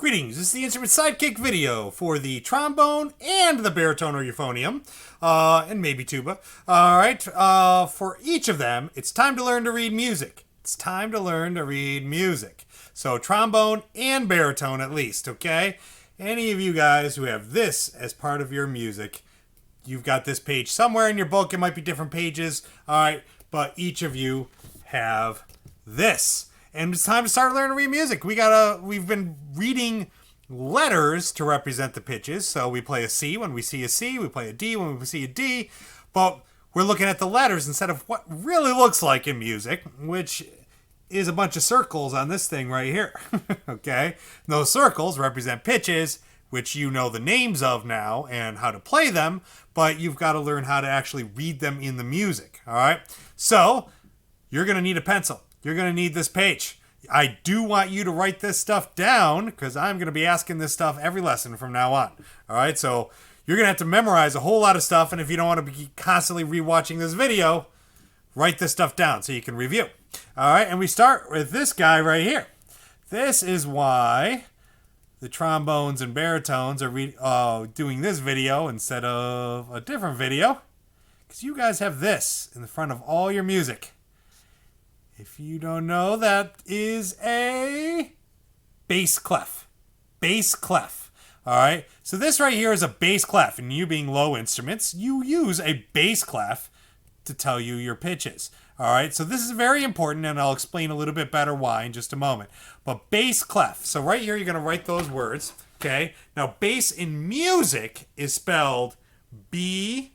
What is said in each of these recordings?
Greetings, this is the instrument Sidekick video for the trombone and the baritone or euphonium, and maybe tuba. Alright, for each of them, it's time to learn to read music. It's time to learn to read music. So trombone and baritone at least, okay? Any of you guys who have this as part of your music, you've got this page somewhere in your book. It might be different pages, alright? But each of you have this. And it's time to start learning to read music. We've been reading letters to represent the pitches. So we play a C when we see a C. We play a D when we see a D. But we're looking at the letters instead of what really looks like in music, which is a bunch of circles on this thing right here. Okay? And those circles represent pitches, which you know the names of now and how to play them, but you've got to learn how to actually read them in the music. All right? So you're going to need a pencil. You're going to need this page. I do want you to write this stuff down because I'm going to be asking this stuff every lesson from now on. All right, so you're going to have to memorize a whole lot of stuff, and if you don't want to be constantly rewatching this video, write this stuff down so you can review. All right, and we start with this guy right here. This is why the trombones and baritones are doing this video instead of a different video, because you guys have this in the front of all your music. If you don't know, that is a bass clef. Bass clef. All right. So this right here is a bass clef. And you being low instruments, you use a bass clef to tell you your pitches. All right. So this is very important, and I'll explain a little bit better why in just a moment. But bass clef. So right here, you're going to write those words. Okay. Now, bass in music is spelled B-A-S-S.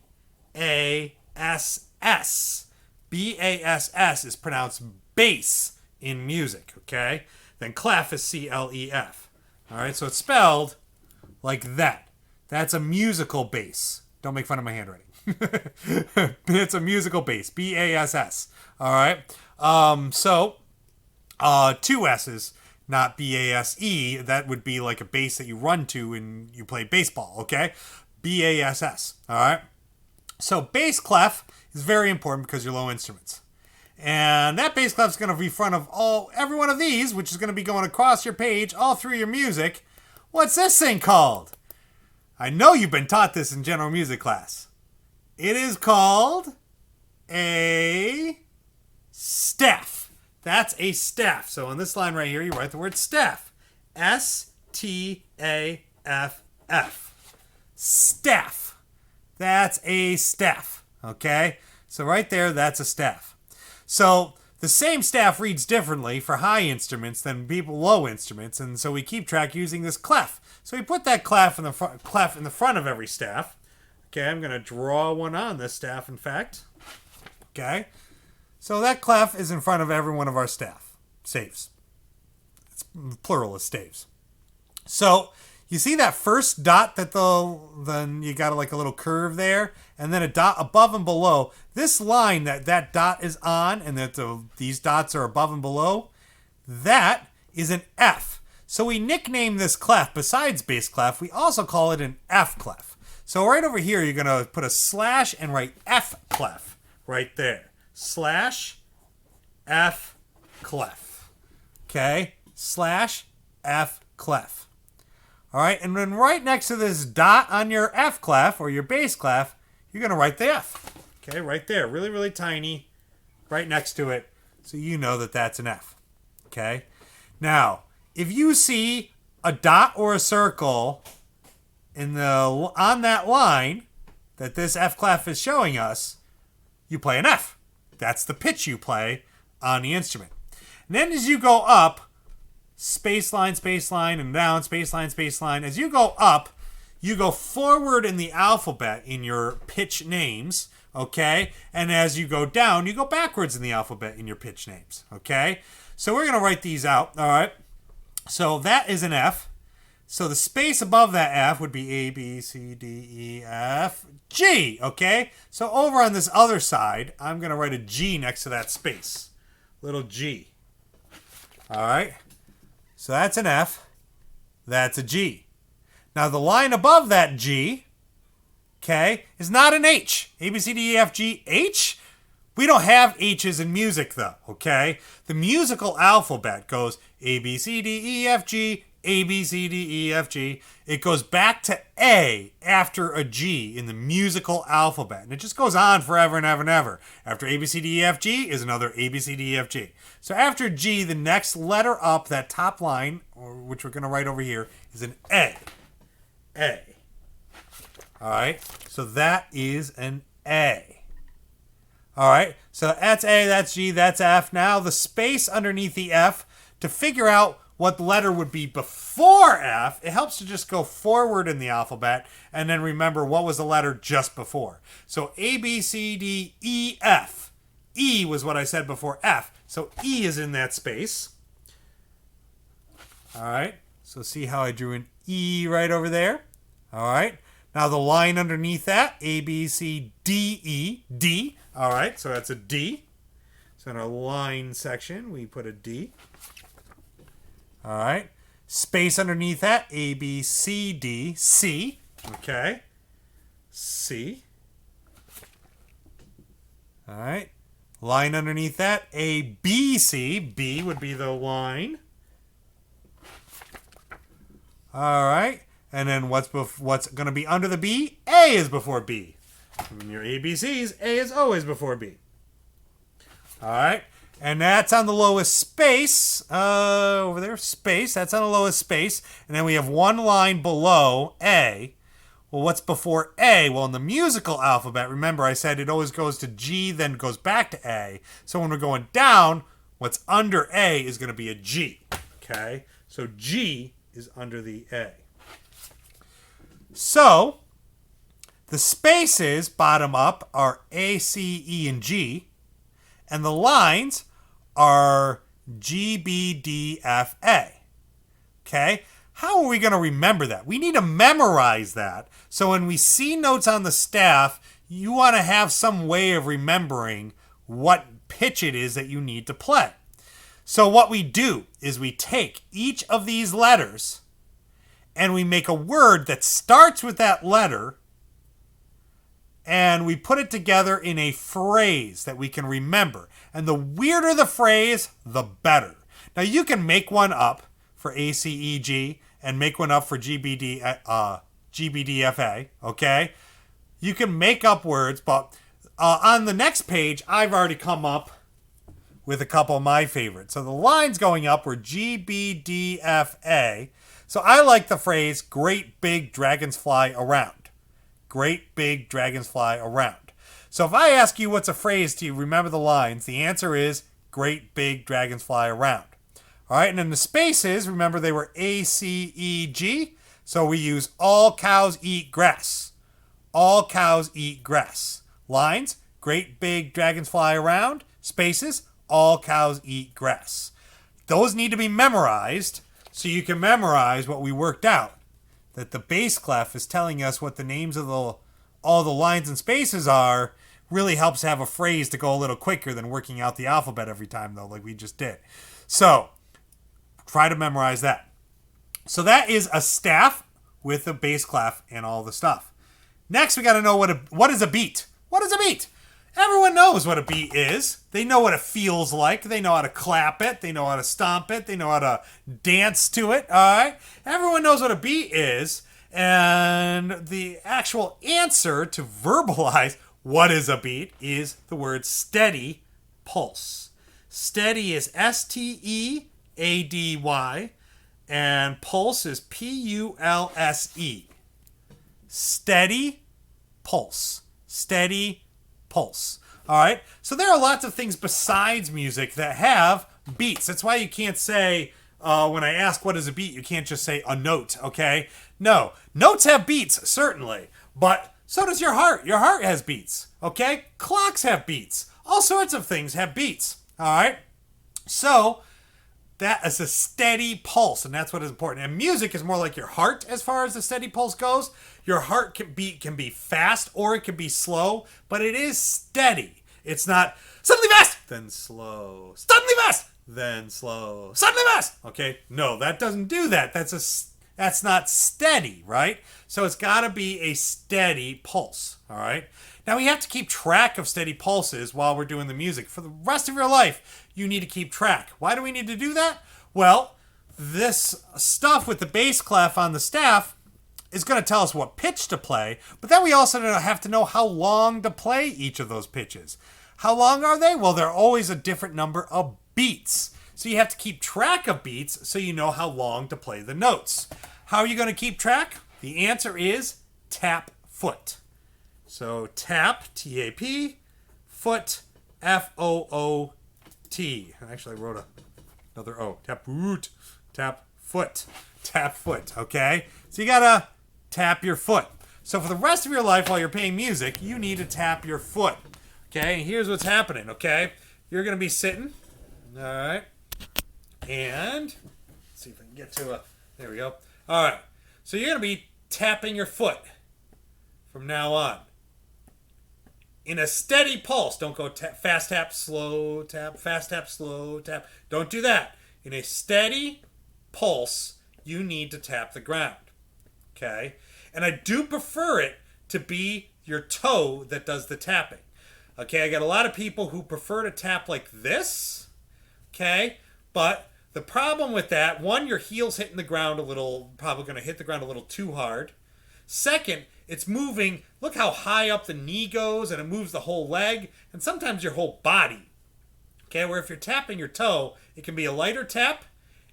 B-A-S-S is pronounced bass in music, okay? Then clef is C-L-E-F. All right, so it's spelled like that. That's a musical bass. Don't make fun of my handwriting. It's a musical bass, B-A-S-S. All right? Two S's, not B-A-S-E. That would be like a bass that you run to and you play baseball, okay? B-A-S-S, all right? So bass clef is very important because you're low instruments. And that bass clef is going to be in front of every one of these, which is going to be going across your page, all through your music. What's this thing called? I know you've been taught this in general music class. It is called a staff. That's a staff. So on this line right here, you write the word staff. S-T-A-F-F. Staff. That's a staff. Okay? So right there, that's a staff. So the same staff reads differently for high instruments than low instruments, and so we keep track using this clef. So we put that clef in the front of every staff. Okay, I'm going to draw one on this staff, in fact. Okay? So that clef is in front of every one of our staves. It's plural of staves. So you see that first dot then you got like a little curve there, and then a dot above and below. This line that dot is on, and that these dots are above and below, that is an F. So we nickname this clef, besides bass clef, we also call it an F clef. So right over here, you're going to put a slash and write F clef right there. Slash F clef. Okay? Slash F clef. All right, and then right next to this dot on your F clef or your bass clef, you're going to write the F. Okay, right there, really, really tiny, right next to it, so you know that that's an F. Okay? Now, if you see a dot or a circle on that line that this F clef is showing us, you play an F. That's the pitch you play on the instrument. And then as you go up, space line, and down, space line. As you go up, you go forward in the alphabet in your pitch names, okay? And as you go down, you go backwards in the alphabet in your pitch names, okay? So we're going to write these out, all right? So that is an F. So the space above that F would be A, B, C, D, E, F, G, okay? So over on this other side, I'm going to write a G next to that space. Little G. All right? So that's an F. That's a G. Now the line above that G, okay, is not an H. A, B, C, D, E, F, G, H. We don't have H's in music though, okay? The musical alphabet goes A, B, C, D, E, F, G, A, B, C, D, E, F, G. It goes back to A after a G in the musical alphabet. And it just goes on forever and ever and ever. After A, B, C, D, E, F, G is another A, B, C, D, E, F, G. So after G, the next letter up, that top line, which we're going to write over here, is an A. A. All right? So that is an A. All right? So that's A, that's G, that's F. Now the space underneath the F, to figure out what letter would be before F, it helps to just go forward in the alphabet and then remember what was the letter just before. So A, B, C, D, E, F. E was what I said before F. So E is in that space. All right. So see how I drew an E right over there? All right. Now the line underneath that, A, B, C, D, E, D. All right. So that's a D. So in our line section, we put a D. All right. Space underneath that, A, B, C, D, C. Okay. C. All right. Line underneath that, A, B, C. B would be the line. All right. And then what's going to be under the B? A is before B. When your ABCs, A is always before B. All right. And that's on the lowest space. Over there, space. That's on the lowest space. And then we have one line below A. Well, what's before A? Well, in the musical alphabet, remember I said it always goes to G, then goes back to A. So when we're going down, what's under A is going to be a G. Okay? So G is under the A. So the spaces, bottom up, are A, C, E, and G. And the lines are G, B, D, F, A. Okay? How are we going to remember that? We need to memorize that. So when we see notes on the staff, you want to have some way of remembering what pitch it is that you need to play. So what we do is we take each of these letters and we make a word that starts with that letter, and we put it together in a phrase that we can remember. And the weirder the phrase, the better. Now, you can make one up for A, C, E, G, and make one up for G, B, D, F, A, okay? You can make up words, but on the next page, I've already come up with a couple of my favorites. So the lines going up were G, B, D, F, A. So I like the phrase, great big dragons fly around. Great big dragons fly around. So if I ask you what's a phrase to remember the lines, the answer is great big dragons fly around. All right, and then the spaces, remember they were A, C, E, G. So we use all cows eat grass. All cows eat grass. Lines, great big dragons fly around. Spaces, all cows eat grass. Those need to be memorized so you can memorize what we worked out. That the bass clef is telling us what the names of all the lines and spaces are, really helps have a phrase to go a little quicker than working out the alphabet every time, though, like we just did. So, try to memorize that. So that is a staff with a bass clef and all the stuff. Next, we got to know what is a beat. What is a beat? Everyone knows what a beat is. They know what it feels like. They know how to clap it. They know how to stomp it. They know how to dance to it. All right? Everyone knows what a beat is. And the actual answer to verbalize what is a beat is the word steady pulse. Steady is S-T-E-A-D-Y. And pulse is P-U-L-S-E. Steady pulse. Steady pulse. All right. So there are lots of things besides music that have beats. That's why you can't say, when I ask what is a beat, you can't just say a note. Okay. No. Notes have beats, certainly. But so does your heart. Your heart has beats. Okay. Clocks have beats. All sorts of things have beats. All right. So that is a steady pulse, and that's what is important. And music is more like your heart as far as the steady pulse goes. Your heart can be fast or it can be slow, but it is steady. It's not suddenly fast, then slow, suddenly fast, then slow, suddenly fast. Okay, no, that doesn't do that. That's not steady, right? So it's got to be a steady pulse. All right. Now we have to keep track of steady pulses while we're doing the music. For the rest of your life, you need to keep track. Why do we need to do that? Well, this stuff with the bass clef on the staff is going to tell us what pitch to play, but then we also have to know how long to play each of those pitches. How long are they? Well, they're always a different number of beats. So you have to keep track of beats so you know how long to play the notes. How are you going to keep track? The answer is tap foot. So tap, T-A-P, foot, F-O-O-T. Actually, I wrote another O. Tap root, tap foot, okay? So you got to tap your foot. So for the rest of your life while you're playing music, you need to tap your foot. Okay, here's what's happening, okay? You're going to be sitting, all right? And, let's see if I can get to there we go. All right, so you're going to be tapping your foot from now on. In a steady pulse. Don't go fast tap, slow tap, fast tap, slow tap. Don't do that. In a steady pulse, you need to tap the ground, okay? And I do prefer it to be your toe that does the tapping. Okay, I got a lot of people who prefer to tap like this, okay? But the problem with that, one, your heel's hitting the ground a little, probably going to hit the ground a little too hard. Second, it's moving, look how high up the knee goes, and it moves the whole leg, and sometimes your whole body. Okay, where if you're tapping your toe, it can be a lighter tap,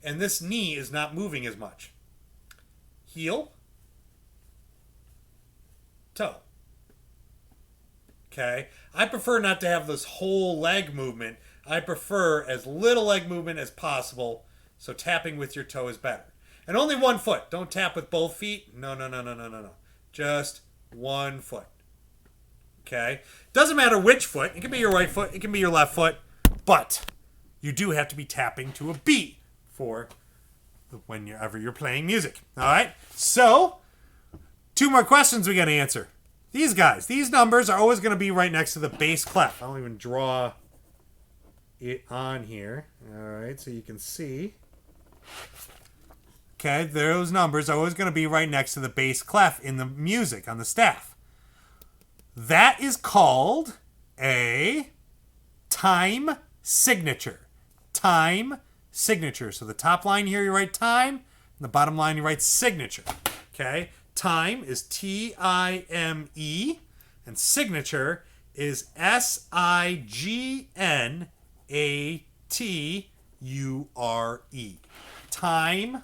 and this knee is not moving as much. Heel, toe. Okay, I prefer not to have this whole leg movement. I prefer as little leg movement as possible, so tapping with your toe is better. And only one foot. Don't tap with both feet. No. Just one foot. Okay? Doesn't matter which foot. It can be your right foot. It can be your left foot. But you do have to be tapping to a beat for whenever you're playing music. All right? So, 2 more questions we got to answer. These guys, these numbers are always going to be right next to the bass clef. I don't even draw it on here. All right, so you can see. Okay, those numbers are always going to be right next to the bass clef in the music on the staff. That is called a time signature. Time signature. So the top line here, you write time, and the bottom line, you write signature. Okay? Time is T-I-M-E, and signature is S-I-G-N-A-T-U-R-E. Time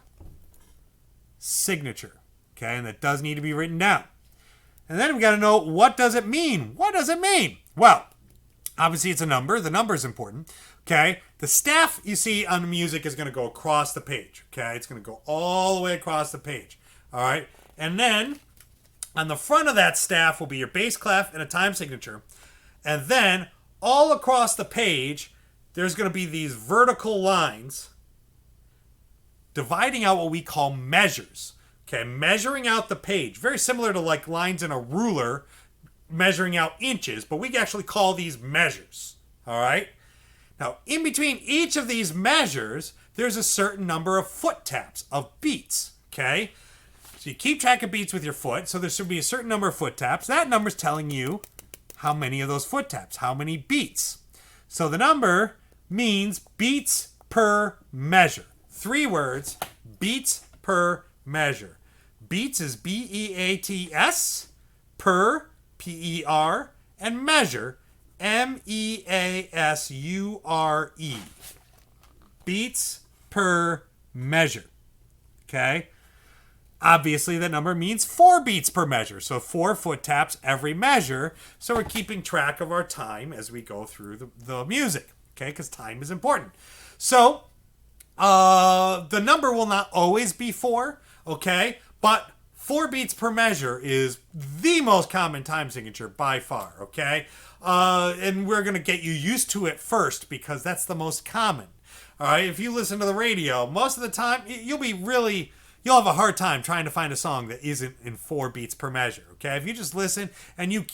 signature. Okay, and that does need to be written down. And then we got to know, what does it mean? What does it mean? Well, obviously it's a number. The number is important. Okay, the staff you see on the music is going to go across the page. Okay, it's going to go all the way across the page. All right. And then on the front of that staff will be your bass clef and a time signature. And then all across the page, there's going to be these vertical lines dividing out what we call measures. Okay, measuring out the page. Very similar to like lines in a ruler measuring out inches, but we actually call these measures. All right? Now, in between each of these measures, there's a certain number of foot taps, of beats. Okay? So you keep track of beats with your foot, so there should be a certain number of foot taps. That number's telling you how many of those foot taps, how many beats. So the number means beats per measure. 3 words, beats per measure. Beats is B-E-A-T-S, per, P-E-R, and measure, M-E-A-S-U-R-E. Beats per measure. Okay? Obviously, that number means 4 beats per measure. So 4 foot taps every measure. So we're keeping track of our time as we go through the music. Okay? Because time is important. So, the number will not always be 4. Okay? But 4 beats per measure is the most common time signature by far. Okay? And we're going to get you used to it first because that's the most common. All right? If you listen to the radio, most of the time, you'll have a hard time trying to find a song that isn't in 4 beats per measure, okay? If you just listen and you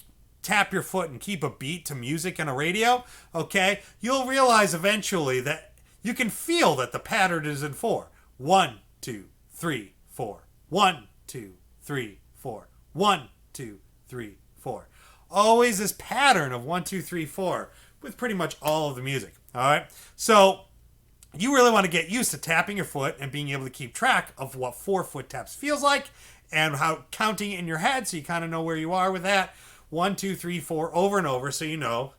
tap your foot and keep a beat to music in a radio, okay, you'll realize eventually that you can feel that the pattern is in 4. 1, 2, 3, 4. 1, 2, 3, 4. 1, 2, 3, 4. Always this pattern of 1, 2, 3, 4 with pretty much all of the music, all right? So you really want to get used to tapping your foot and being able to keep track of what 4 foot taps feels like and how counting it in your head so you kind of know where you are with that. 1, 2, 3, 4 over and over so you know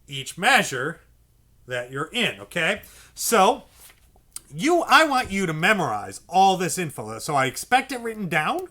each measure that you're in, okay? So I want you to memorize all this info. So I expect it written down,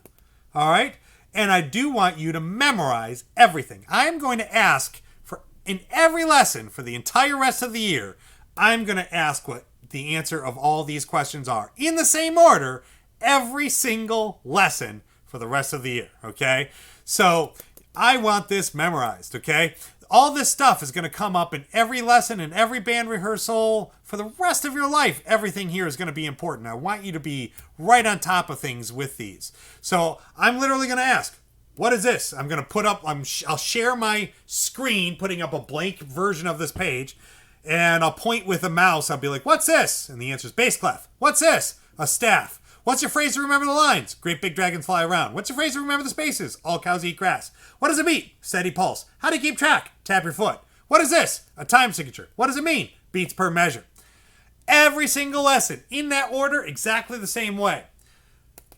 all right? And I do want you to memorize everything. I'm going to ask for, in every lesson for the entire rest of the year, I'm going to ask what the answer of all these questions are in the same order every single lesson for the rest of the year, okay? So I want this memorized, okay? All this stuff is going to come up in every lesson and every band rehearsal for the rest of your life. Everything here is going to be important. I want you to be right on top of things with these. So I'm literally going to ask, what is this? I'm going to put up, I'll share my screen, putting up a blank version of this page, and I'll point with a mouse. I'll be like, what's this? And the answer is bass clef. What's this? A staff. What's your phrase to remember the lines? Great big dragons fly around. What's your phrase to remember the spaces? All cows eat grass. What does it beat? Steady pulse. How do you keep track? Tap your foot. What is this? A time signature. What does it mean? Beats per measure. Every single lesson in that order, exactly the same way.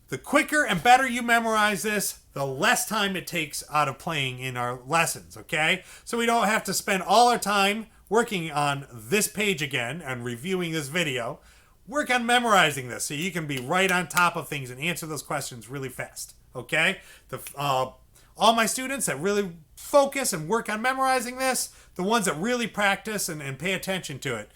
The quicker and better you memorize this, the less time it takes out of playing in our lessons, okay? So we don't have to spend all our time working on this page again and reviewing this video. Work on memorizing this so you can be right on top of things and answer those questions really fast, okay? All my students that really focus and work on memorizing this, the ones that really practice and pay attention to it,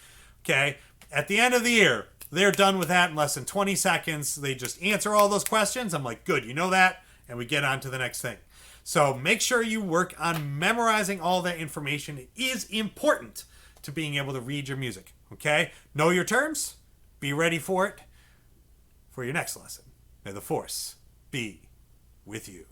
okay? At the end of the year, they're done with that in less than 20 seconds. They just answer all those questions. I'm like, good, you know that, and we get on to the next thing. So make sure you work on memorizing all that information. It is important to being able to read your music, okay? Know your terms. Be ready for it for your next lesson. May the force be with you.